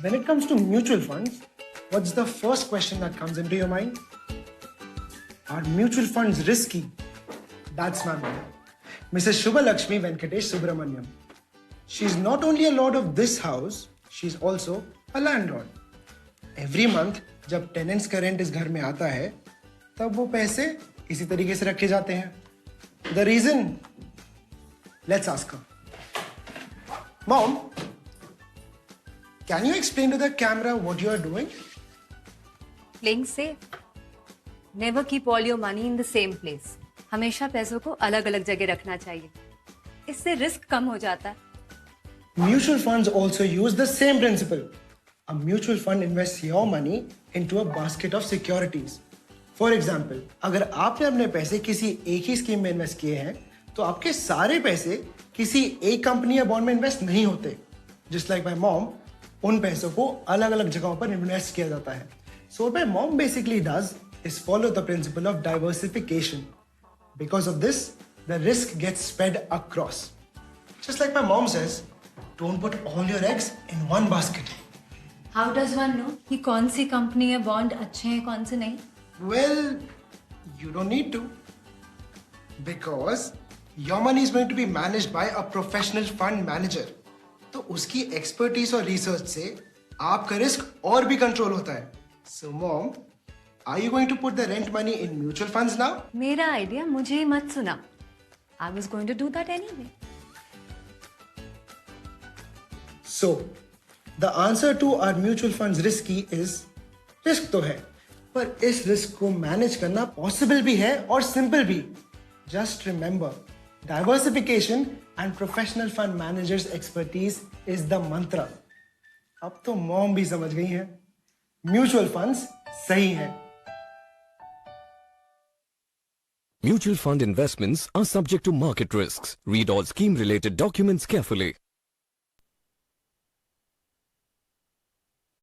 When it comes to mutual funds, what's the first question that comes into your mind? Are mutual funds risky? That's my mom, Mrs. Shubha Lakshmi Venkatesh Subramaniam. She's not only a lord of this house, she's also a landlord. Every month, जब tenants का rent इस घर में आता है, तब वो पैसे इसी तरीके से रखे जाते हैं. The reason? Let's ask her. Mom, can you explain to the camera what you are doing? Playing safe. Never keep all your money in the same place. हमेशा पैसों को अलग अलग जगह रखना चाहिए. इससे रिस्क कम हो जाता है. Mutual funds also use the same principle. A mutual fund invests your money into a basket of securities. For example, अगर आपने अपने पैसे किसी एक ही स्कीम में इन्वेस्ट किए हैं, तो आपके सारे पैसे किसी एक कंपनी या बॉन्ड में इन्वेस्ट नहीं होते. Just like my mom, उन पैसों को अलग अलग जगहों पर इन्वेस्ट किया जाता है. So what my mom basically does is follow the principle of diversification. Because of this, the risk gets spread across. Just like my mom says, don't put all your eggs in one basket. How does one know कि कौन सी company या bond अच्छे हैं कौन से नहीं? Well, you don't need to. Because your money is going to be managed by a professional fund manager. तो उसकी expertise और research से आपका risk और भी control होता है. So mom, are you going to put the rent money in mutual funds now? मेरा आइडिया मुझे ही मत सुना. I was going to do that anyway. So, the answer to our mutual funds risky is risk तो है, पर इस risk को manage करना possible भी है और simple भी. Just remember, diversification and professional fund managers' expertise is the mantra. अब तो mom भी समझ गई हैं. Mutual funds सही है. Mutual fund investments are subject to market risks. Read all scheme-related documents carefully.